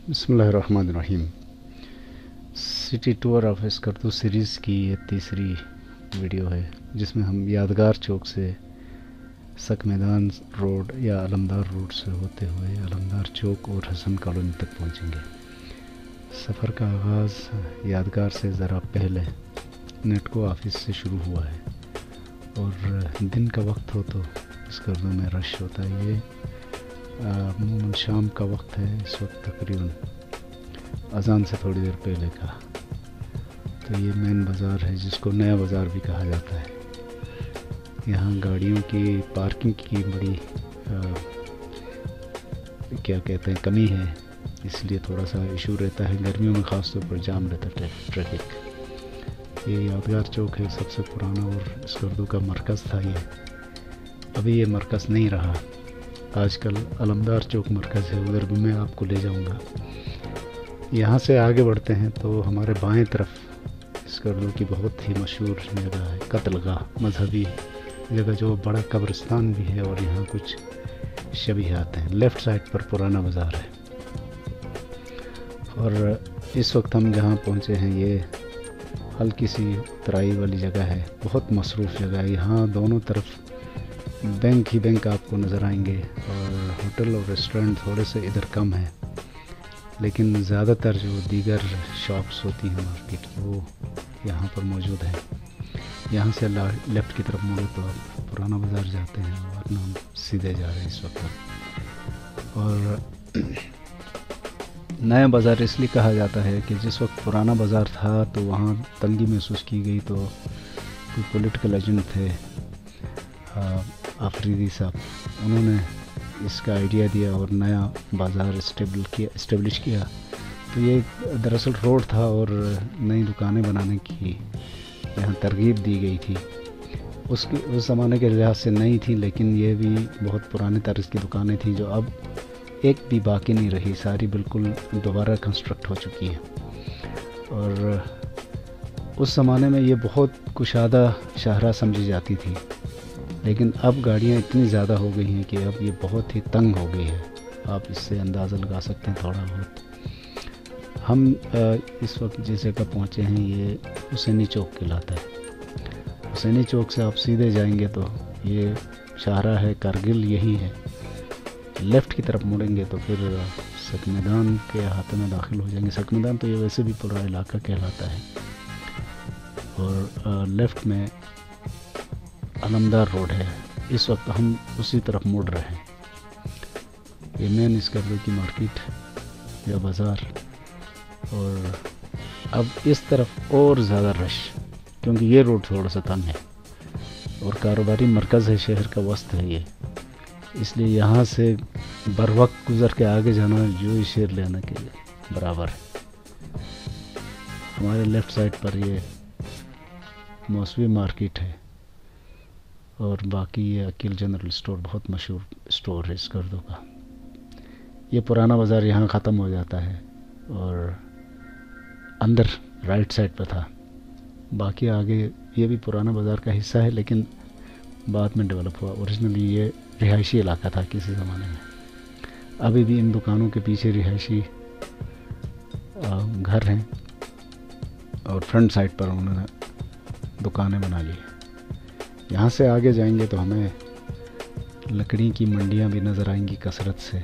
بسم اللہ الرحمن الرحیم۔ City tour of Skardu series کی یہ تیسری ویڈیو ہے جس میں ہم یادگار چوک سے سک میدان روڈ یا علمدار روڈ سے ہوتے ہوئے علمدار چوک اور حسن کالونی تک پہنچیں گے۔ سفر کا آغاز یادگار سے ذرا پہلے نیٹکو آفس سے شروع ہوا ہے اور دن کا وقت ہو تو اسکردو میں رش ہوتا ہے۔ یہ عموماً شام کا وقت ہے، اس وقت تقریباً اذان سے تھوڑی دیر پہلے کا۔ تو یہ مین بازار ہے جس کو نیا بازار بھی کہا جاتا ہے۔ یہاں گاڑیوں کی پارکنگ کی بڑی کیا کہتے ہیں کمی ہے، اس لیے تھوڑا سا ایشو رہتا ہے گرمیوں میں، خاص طور پر جام رہتا ہے ٹریفک۔ یہ یادگار چوک ہے، سب سے پرانا اور اسکردو کا مرکز تھا یہ۔ ابھی یہ مرکز نہیں رہا، آج کل علمدار چوک مرکز ہے، ادھر بھی میں آپ کو لے جاؤں گا۔ یہاں سے آگے بڑھتے ہیں تو ہمارے بائیں طرف اسکردو کی بہت ہی مشہور جگہ ہے قتل گاہ، مذہبی جگہ جو بڑا قبرستان بھی ہے، اور یہاں کچھ شبیہات ہیں۔ لیفٹ سائڈ پر پرانا بازار ہے، اور اس وقت ہم جہاں پہنچے ہیں یہ ہلکی سی ترائی والی جگہ ہے، بہت مصروف جگہ ہے۔ یہاں دونوں طرف بینک ہی بینک آپ کو نظر آئیں گے، اور ہوٹل اور ریسٹورنٹ تھوڑے سے ادھر کم ہیں، لیکن زیادہ تر جو دیگر شاپس ہوتی ہیں مارکیٹ کی وہ یہاں پر موجود ہیں۔ یہاں سے لیفٹ کی طرف مڑے تو آپ پرانا بازار جاتے ہیں، ورنہ ہم سیدھے جا رہے ہیں اس وقت۔ اور نیا بازار اس لیے کہا جاتا ہے کہ جس وقت پرانا بازار تھا تو وہاں تنگی محسوس کی گئی، تو کوئی پولیٹیکل ایجنٹ تھے آفریدی صاحب، انہوں نے اس کا آئیڈیا دیا اور نیا بازار اسٹیبلش کیا۔ تو یہ دراصل روڈ تھا اور نئی دکانیں بنانے کی یہاں ترغیب دی گئی تھی۔ اس زمانے کے لحاظ سے نئی تھی، لیکن یہ بھی بہت پرانے طرز کی دکانیں تھیں جو اب ایک بھی باقی نہیں رہی، ساری بالکل دوبارہ کنسٹرکٹ ہو چکی ہیں۔ اور اس زمانے میں یہ بہت کشادہ شاہراہ سمجھی جاتی تھی، لیکن اب گاڑیاں اتنی زیادہ ہو گئی ہیں کہ اب یہ بہت ہی تنگ ہو گئی ہے۔ آپ اس سے اندازہ لگا سکتے ہیں تھوڑا بہت۔ ہم اس وقت جس جگہ پہنچے ہیں یہ حسینی چوک کہلاتا ہے۔ حسینی چوک سے آپ سیدھے جائیں گے تو یہ شاہراہ ہے کارگل، یہی ہے۔ لیفٹ کی طرف مڑیں گے تو پھر سک میدان کے احاطے میں داخل ہو جائیں گے۔ سک میدان تو یہ ویسے بھی پورا علاقہ کہلاتا ہے۔ اور لیفٹ میں علمدار روڈ ہے، اس وقت ہم اسی طرف مڑ رہے ہیں۔ یہ مین اسکردو کی مارکیٹ یا بازار، اور اب اس طرف اور زیادہ رش، کیونکہ یہ روڈ تھوڑا سا تنگ ہے اور کاروباری مرکز ہے، شہر کا وسط ہے یہ، اس لیے یہاں سے بر وقت گزر کے آگے جانا جو ہی شیر لینے کے برابر ہے۔ ہمارے لیفٹ سائڈ پر یہ موسوی مارکیٹ ہے، اور باقی یہ عقیل جنرل اسٹور بہت مشہور اسٹور ہے اسکردو کا۔ یہ پرانا بازار یہاں ختم ہو جاتا ہے، اور اندر رائٹ سائڈ پہ تھا۔ باقی آگے یہ بھی پرانا بازار کا حصہ ہے، لیکن بعد میں ڈیولپ ہوا۔ اوریجنلی یہ رہائشی علاقہ تھا کسی زمانے میں۔ ابھی بھی ان دکانوں کے پیچھے رہائشی گھر ہیں، اور فرنٹ سائڈ پر انہوں نے دکانیں بنا لی۔ یہاں سے آگے جائیں گے تو ہمیں لکڑی کی منڈیاں بھی نظر آئیں گی کثرت سے،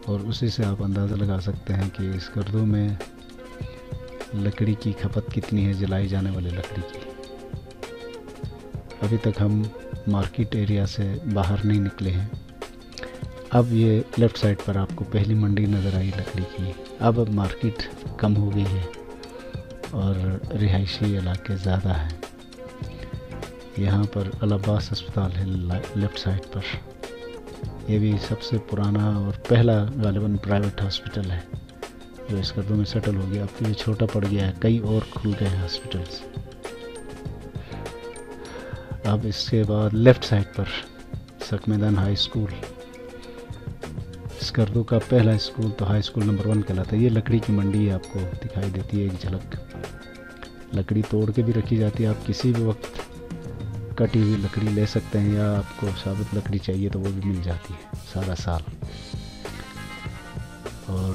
اور اسی سے آپ اندازہ لگا سکتے ہیں کہ اسکردو میں لکڑی کی کھپت کتنی ہے، جلائی جانے والی لکڑی کی۔ ابھی تک ہم مارکیٹ ایریا سے باہر نہیں نکلے ہیں۔ اب یہ لیفٹ سائڈ پر آپ کو پہلی منڈی نظر آئی لکڑی کی۔ اب مارکیٹ کم ہو گئی ہے اور رہائشی علاقے زیادہ ہیں۔ یہاں پر العباس اسپتال ہے لیفٹ سائڈ پر، یہ بھی سب سے پرانا اور پہلا غالباً پرائیویٹ ہاسپٹل ہے جو اسکردو میں سیٹل ہو گیا۔ اب تو یہ چھوٹا پڑ گیا ہے، کئی اور کھل گئے ہیں ہاسپٹلس۔ اب اس کے بعد لیفٹ سائڈ پر سک میدان ہائی اسکول، اسکردو کا پہلا اسکول تو ہائی اسکول نمبر 1 کہلاتا ہے۔ یہ لکڑی کی منڈی آپ کو دکھائی دیتی ہے ایک جھلک، لکڑی توڑ کے بھی رکھی جاتی ہے، آپ کسی بھی وقت کٹی ہوئی لکڑی لے سکتے ہیں، یا آپ کو ثابت لکڑی چاہیے تو وہ بھی مل جاتی ہے سارا سال۔ اور